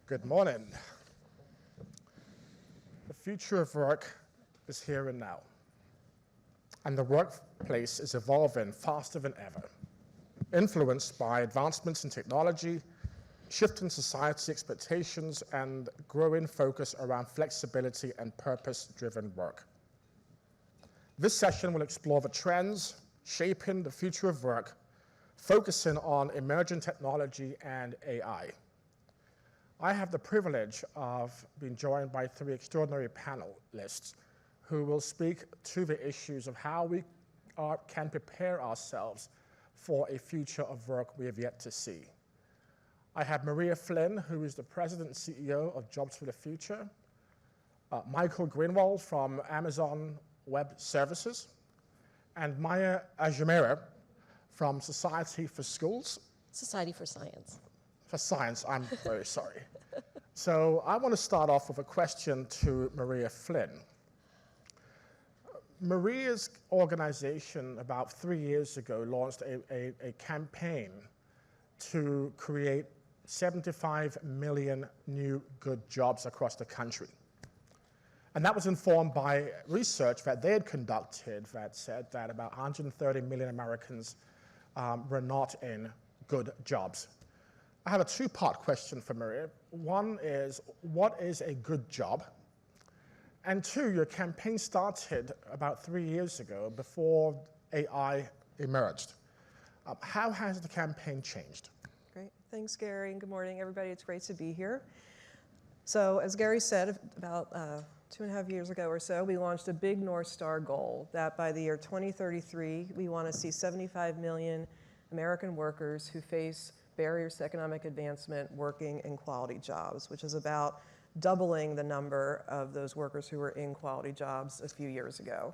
Good morning. The future of work is here and now, and the workplace is evolving faster than ever, influenced by advancements in technology, shifting society expectations, and growing focus around flexibility and purpose-driven work. This session will explore the trends shaping the future of work, focusing on emerging technology and AI. I have the privilege of being joined by three extraordinary panelists who will speak to the issues of how we can prepare ourselves for a future of work we have yet to see. I have Maria Flynn, who is the President and CEO of Jobs for the Future, Michael Greenwald from Amazon Web Services, and Maya Ajmera from Society for Schools. Society for Science. For Science, I'm very sorry. So I want to start off with a question to Maria Flynn. Maria's organization about 3 years ago launched a campaign to create 75 million new good jobs across the country. And that was informed by research that they had conducted that said that about 130 million Americans were not in good jobs. I have a two-part question for Maria. One is, what is a good job? And two, your campaign started about 3 years ago before AI emerged. How has the campaign changed? Great. Thanks, Gary, and good morning, everybody. It's great to be here. So as Gary said, about 2.5 years ago or so, we launched a big North Star goal that by the year 2033, we want to see 75 million American workers who face barriers to economic advancement working in quality jobs, which is about doubling the number of those workers who were in quality jobs a few years ago.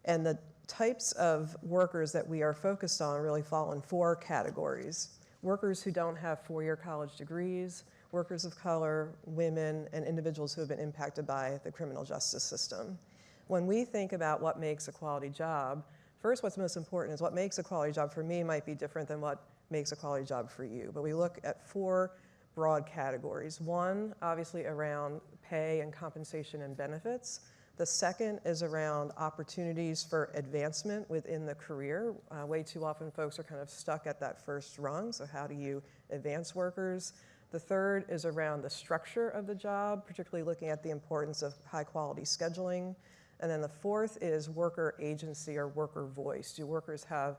And the types of workers that we are focused on really fall in 4 categories. Workers who don't have 4-year college degrees, workers of color, women, and individuals who have been impacted by the criminal justice system. When we think about what makes a quality job, first, what's most important is what makes a quality job for me might be different than what makes a quality job for you. But we look at 4 broad categories. One, obviously around pay and compensation and benefits. The second is around opportunities for advancement within the career. Way too often folks are kind of stuck at that first rung, so how do you advance workers? The third is around the structure of the job, particularly looking at the importance of high quality scheduling. And then the fourth is worker agency or worker voice. Do workers have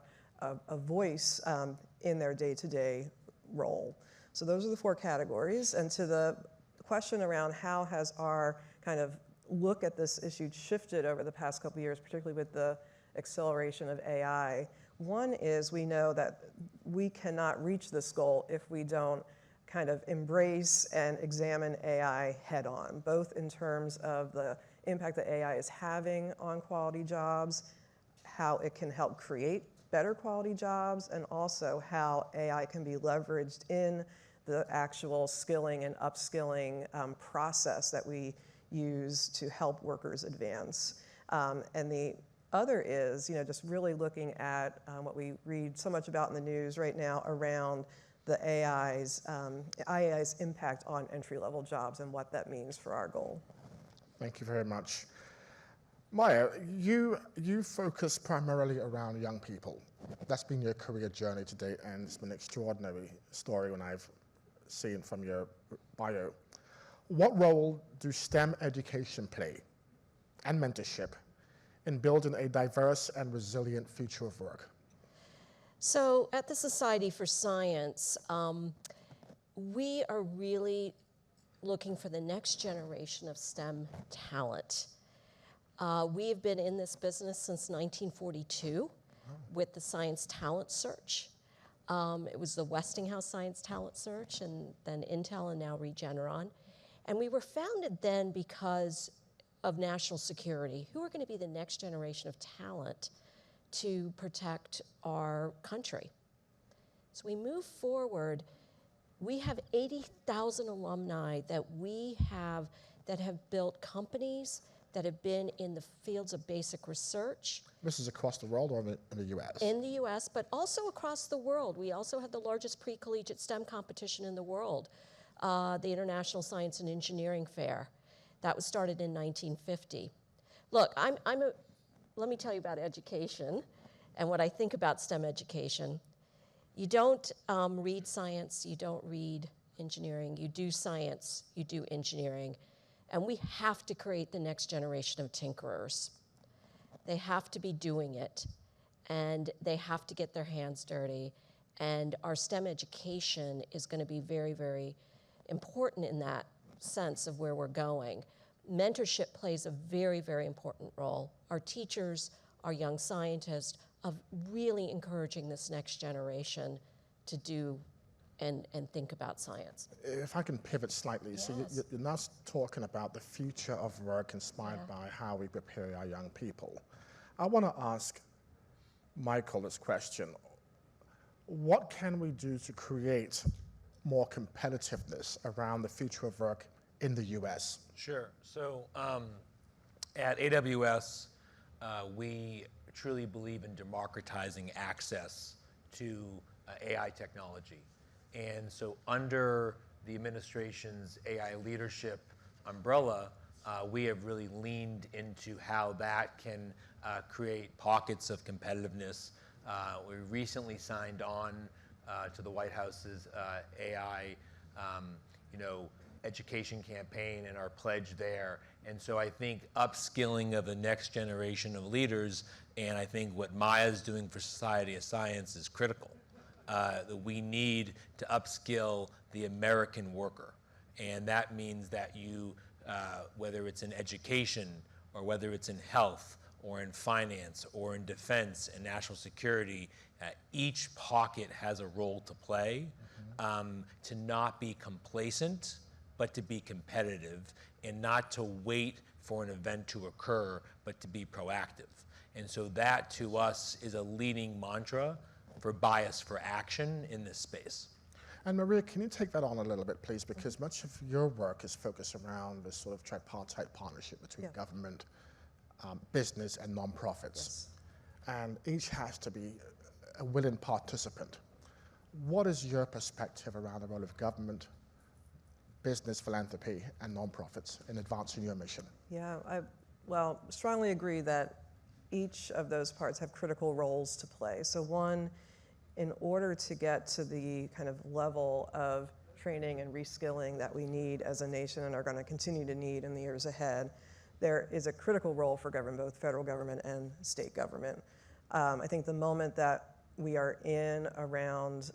a voice in their day-to-day role? So those are the 4 categories. And to the question around how has our kind of look at this issue shifted over the past couple of years, particularly with the acceleration of AI, one is we know that we cannot reach this goal if we don't kind of embrace and examine AI head on, both in terms of the impact that AI is having on quality jobs, how it can help create better quality jobs, and also how AI can be leveraged in the actual skilling and upskilling process that we use to help workers advance. And the other is, just really looking at what we read so much about in the news right now around the AI's impact on entry-level jobs and what that means for our goal. Thank you very much. Maya, you focus primarily around young people. That's been your career journey to date, and it's been an extraordinary story when I've seen from your bio. What role do STEM education play and mentorship in building a diverse and resilient future of work? So at the Society for Science, we are really looking for the next generation of STEM talent. We've been in this business since 1942 with the Science Talent Search. It was the Westinghouse Science Talent Search, and then Intel, and now Regeneron. And we were founded then because of national security. Who are going to be the next generation of talent to protect our country? So we move forward. We have 80,000 alumni that have built companies, that have been in the fields of basic research. This is across the world or in the US? In the US, but also across the world. We also have the largest pre-collegiate STEM competition in the world. the International Science and Engineering Fair. That was started in 1950. Look, let me tell you about education and what I think about STEM education. You don't read science, you don't read engineering. You do science, you do engineering. And we have to create the next generation of tinkerers. They have to be doing it, and they have to get their hands dirty. And our STEM education is going to be very, very important in that sense of where we're going. Mentorship plays a very, very important role. Our teachers, our young scientists, of really encouraging this next generation to do and think about science. If I can pivot slightly, Yes. so you're now talking about the future of work inspired by how we prepare our young people. I want to ask Michael this question. What can we do to create more competitiveness around the future of work in the US? Sure. So at AWS, we truly believe in democratizing access to AI technology. And so under the administration's AI leadership umbrella, we have really leaned into how that can create pockets of competitiveness. We recently signed on to the White House's AI education campaign and our pledge there. And so I think upskilling of the next generation of leaders, and I think what Maya's doing for Society of Science is critical. That we need to upskill the American worker. And that means that you, whether it's in education or whether it's in health or in finance or in defense and national security, each pocket has a role to play, to not be complacent, but to be competitive, and not to wait for an event to occur, but to be proactive. And so that to us is a leading mantra for bias for action in this space. And Maria, can you take that on a little bit, please? Because much of your work is focused around this sort of tripartite partnership between government, business, and nonprofits. Yes. And each has to be a willing participant. What is your perspective around the role of government, business, philanthropy, and nonprofits in advancing your mission? Yeah, I strongly agree that each of those parts have critical roles to play. So one, in order to get to the kind of level of training and reskilling that we need as a nation and are going to continue to need in the years ahead, there is a critical role for government, both federal government and state government. I think the moment that we are in around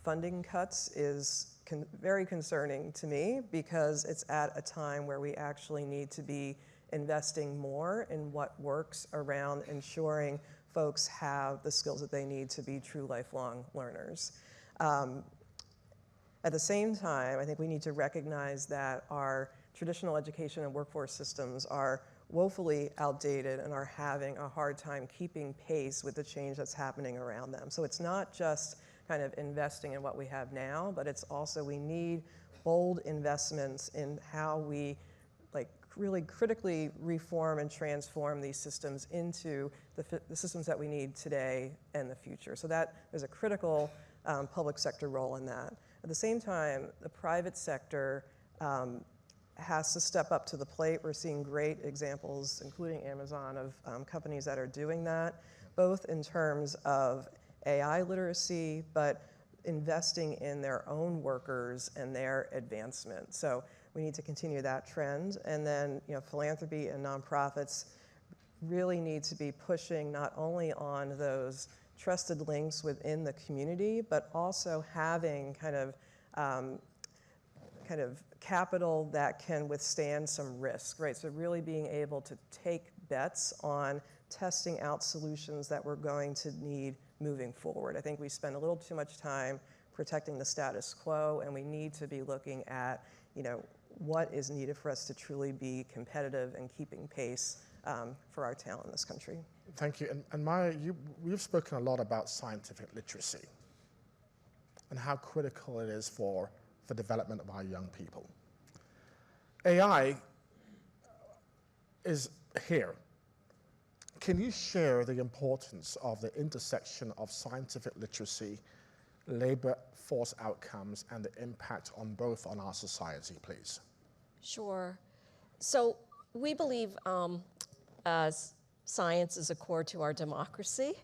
funding cuts is very concerning to me, because it's at a time where we actually need to be investing more in what works around ensuring folks have the skills that they need to be true lifelong learners. At the same time, I think we need to recognize that our traditional education and workforce systems are woefully outdated and are having a hard time keeping pace with the change that's happening around them. So it's not just kind of investing in what we have now, but it's also we need bold investments in how we really critically reform and transform these systems into the systems that we need today and the future. So that there's a critical public sector role in that. At the same time, the private sector has to step up to the plate. We're seeing great examples, including Amazon, of companies that are doing that, both in terms of AI literacy, but investing in their own workers and their advancement. So we need to continue that trend. And then, philanthropy and nonprofits really need to be pushing not only on those trusted links within the community, but also having kind of capital that can withstand some risk, right? So really being able to take bets on testing out solutions that we're going to need moving forward. I think we spend a little too much time protecting the status quo, and we need to be looking at, what is needed for us to truly be competitive and keeping pace for our talent in this country. Thank you. And Maya, we've spoken a lot about scientific literacy and how critical it is for the development of our young people. AI is here. Can you share the importance of the intersection of scientific literacy, labor force outcomes and the impact on both on our society, please? Sure. So we believe science is a core to our democracy,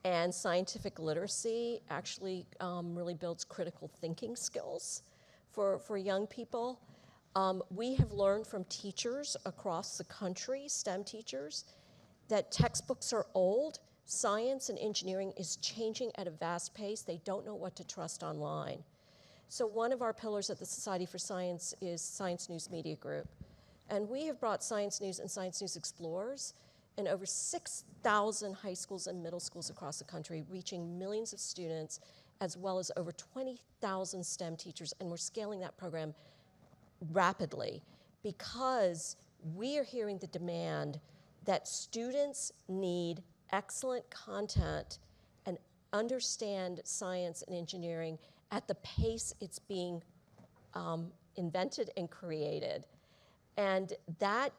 and scientific literacy actually really builds critical thinking skills for young people. We have learned from teachers across the country, STEM teachers, that textbooks are old. Science and engineering is changing at a vast pace. They don't know what to trust online. So one of our pillars at the Society for Science is Science News Media Group. And we have brought Science News and Science News Explorers in over 6,000 high schools and middle schools across the country, reaching millions of students, as well as over 20,000 STEM teachers. And we're scaling that program rapidly because we are hearing the demand that students need excellent content and understand science and engineering at the pace it's being invented and created. And that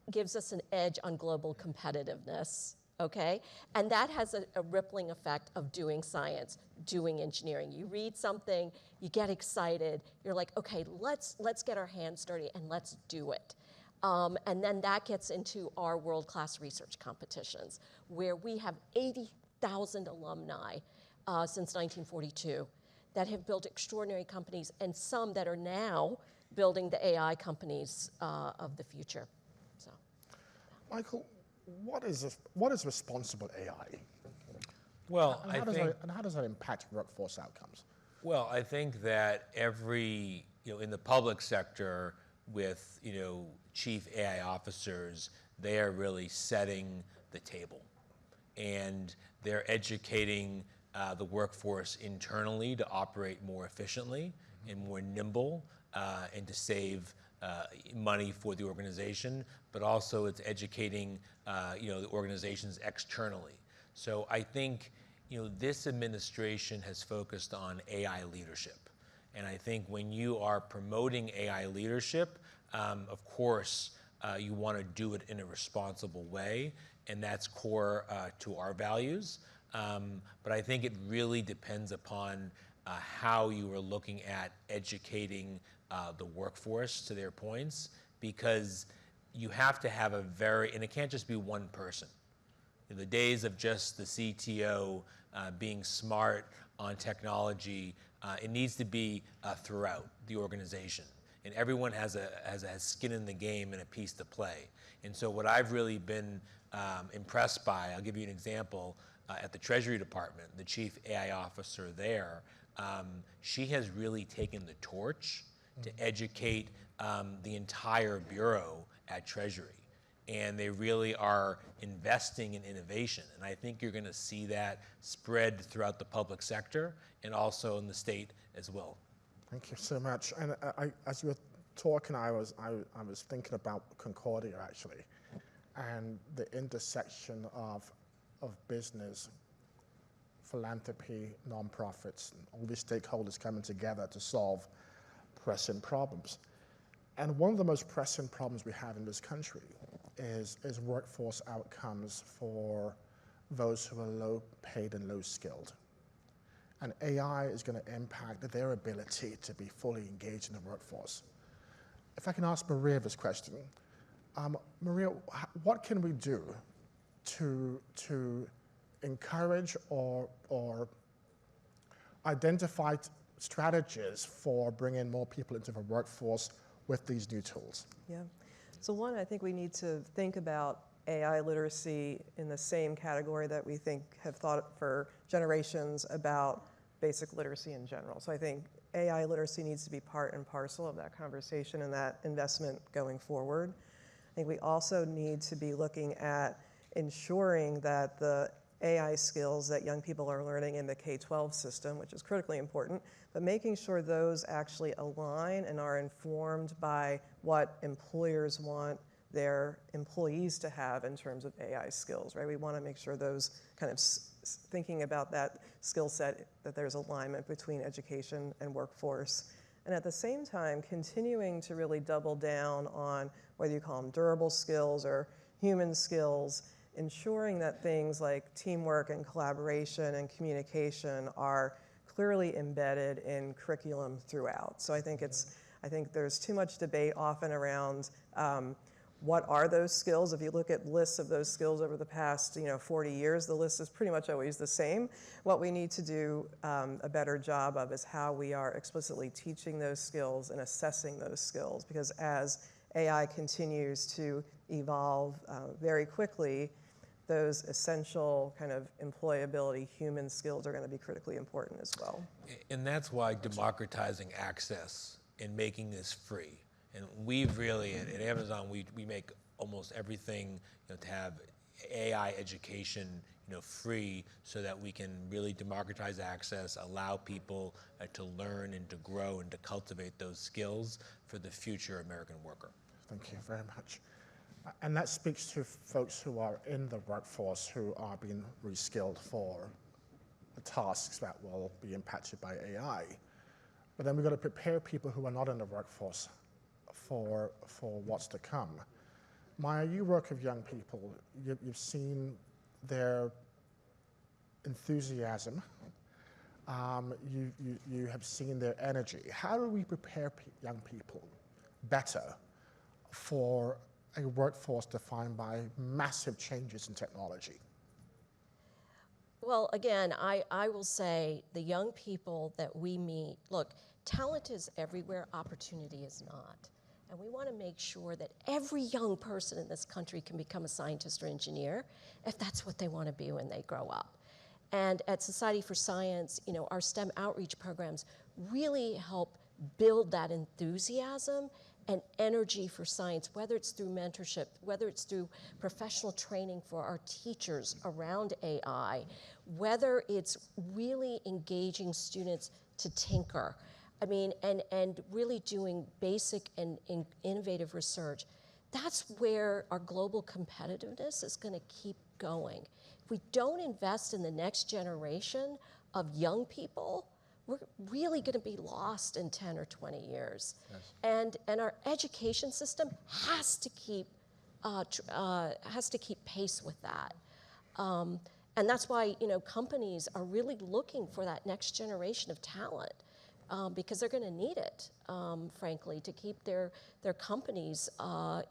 gives us an edge on global competitiveness, okay? And that has a rippling effect of doing science, doing engineering. You read something, you get excited, you're like, okay, let's get our hands dirty and let's do it. And then that gets into our world-class research competitions, where we have 80,000 alumni since 1942 that have built extraordinary companies, and some that are now building the AI companies of the future. So, Michael, what is responsible AI? Well, And how does that impact workforce outcomes? Well, I think that in the public sector with, chief AI officers, they are really setting the table. And they're educating the workforce internally to operate more efficiently and more nimble and to save money for the organization, but also it's educating, the organizations externally. So I think, this administration has focused on AI leadership. And I think when you are promoting AI leadership, of course, you want to do it in a responsible way, and that's core to our values. But I think it really depends upon how you are looking at educating the workforce to their points, because you have to have and it can't just be one person. In the days of just the CTO being smart on technology, it needs to be throughout the organization. And everyone has skin in the game and a piece to play. And so what I've really been impressed by, I'll give you an example, at the Treasury Department, the chief AI officer there, she has really taken the torch to educate the entire bureau at Treasury. And they really are investing in innovation. And I think you're going to see that spread throughout the public sector and also in the state as well. Thank you so much. And as you were talking, I was thinking about Concordia, actually, and the intersection of business, philanthropy, nonprofits, and all these stakeholders coming together to solve pressing problems. And one of the most pressing problems we have in this country is workforce outcomes for those who are low paid and low skilled. And AI is going to impact their ability to be fully engaged in the workforce. If I can ask Maria this question, Maria, what can we do to encourage or identify strategies for bringing more people into the workforce with these new tools? Yeah. So one, I think we need to think about AI literacy in the same category that we have thought for generations about basic literacy in general. So I think AI literacy needs to be part and parcel of that conversation and that investment going forward. I think we also need to be looking at ensuring that the AI skills that young people are learning in the K-12 system, which is critically important, but making sure those actually align and are informed by what employers want their employees to have in terms of AI skills, right? We want to make sure those kind of thinking about that skill set, that there's alignment between education and workforce. And at the same time, continuing to really double down on whether you call them durable skills or human skills, ensuring that things like teamwork and collaboration and communication are clearly embedded in curriculum throughout. So I think there's too much debate often around what are those skills. If you look at lists of those skills over the past 40 years, the list is pretty much always the same. What we need to do a better job of is how we are explicitly teaching those skills and assessing those skills, because as AI continues to evolve very quickly, those essential kind of employability human skills are going to be critically important as well. And that's why democratizing access and making this free. And we've really, at Amazon, we make almost everything to have AI education free, so that we can really democratize access, allow people to learn and to grow and to cultivate those skills for the future American worker. Thank you very much. And that speaks to folks who are in the workforce who are being reskilled for the tasks that will be impacted by AI. But then we've got to prepare people who are not in the workforce for what's to come. Maya, you work with young people. You've seen their enthusiasm. You have seen their energy. How do we prepare young people better for a workforce defined by massive changes in technology? Well, again, I will say the young people that we meet, look, talent is everywhere, opportunity is not. And we want to make sure that every young person in this country can become a scientist or engineer if that's what they want to be when they grow up. And at Society for Science, our STEM outreach programs really help build that enthusiasm and energy for science, whether it's through mentorship, whether it's through professional training for our teachers around AI, whether it's really engaging students to tinker. I mean, and really doing basic and innovative research. That's where our global competitiveness is going to keep going. If we don't invest in the next generation of young people, we're really going to be lost in 10 or 20 years. Yes. And our education system has to keep pace with that. And that's why companies are really looking for that next generation of talent. Because they're going to need it, frankly, to keep their companies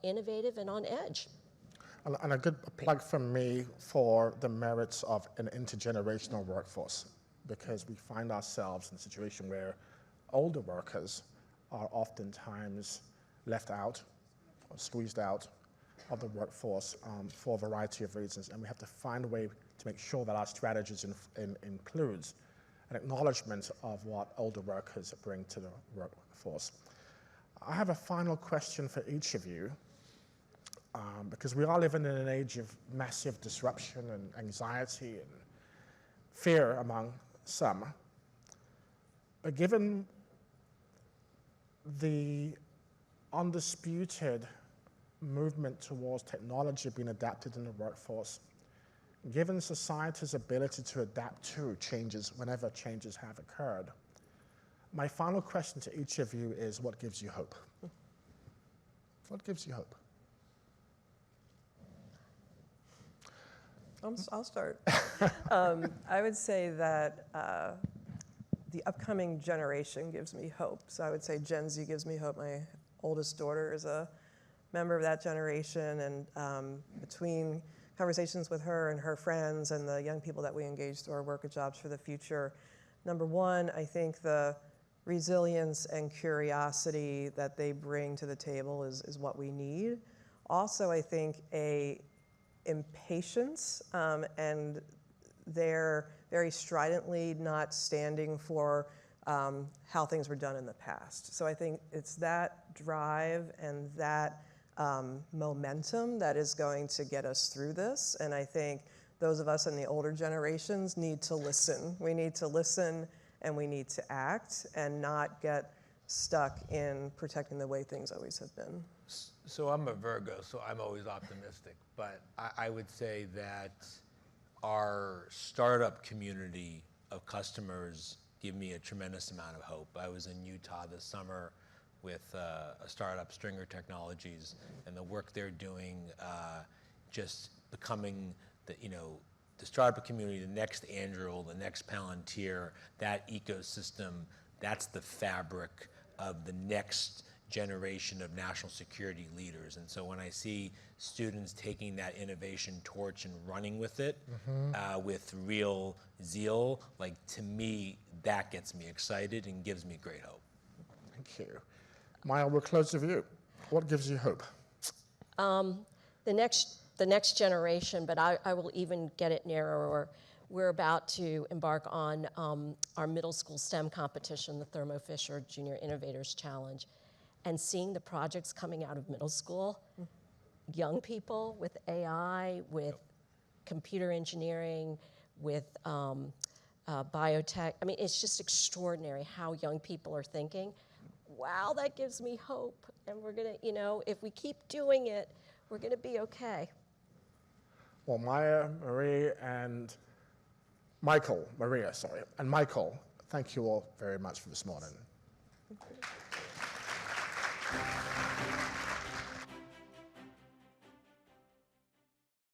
innovative and on edge. And a good plug from me for the merits of an intergenerational workforce, because we find ourselves in a situation where older workers are oftentimes left out or squeezed out of the workforce for a variety of reasons. And we have to find a way to make sure that our strategies includes an acknowledgement of what older workers bring to the workforce. I have a final question for each of you, because we are living in an age of massive disruption and anxiety and fear among some. But given the undisputed movement towards technology being adapted in the workforce, given society's ability to adapt to changes whenever changes have occurred, my final question to each of you is, what gives you hope? What gives you hope? I'll start. I would say that the upcoming generation gives me hope. So I would say Gen Z gives me hope. My oldest daughter is a member of that generation, and between conversations with her and her friends and the young people that we engage through our work at Jobs for the Future, number one, I think the resilience and curiosity that they bring to the table is what we need. Also, I think a impatience, and they're very stridently not standing for how things were done in the past. So I think it's that drive and that momentum that is going to get us through this. And I think those of us in the older generations need to listen. We need to listen and we need to act and not get stuck in protecting the way things always have been. So I'm a Virgo, so I'm always optimistic. But I would say that our startup community of customers give me a tremendous amount of hope. I was in Utah this summer with a startup, Stringer Technologies, and the work they're doing, just becoming the startup community, the next Anduril, the next Palantir, that ecosystem, that's the fabric of the next generation of national security leaders. And so when I see students taking that innovation torch and running with it with real zeal, like, to me, that gets me excited and gives me great hope. Thank you. Maya, we'll close with you. What gives you hope? The next generation, but I will even get it narrower. We're about to embark on our middle school STEM competition, the Thermo Fisher Junior Innovators Challenge, and seeing the projects coming out of middle school, young people with AI, with computer engineering, with biotech. I mean, it's just extraordinary how young people are thinking. Wow, that gives me hope. And we're gonna, if we keep doing it, we're gonna be okay. Well, Maria, and Michael, thank you all very much for this morning.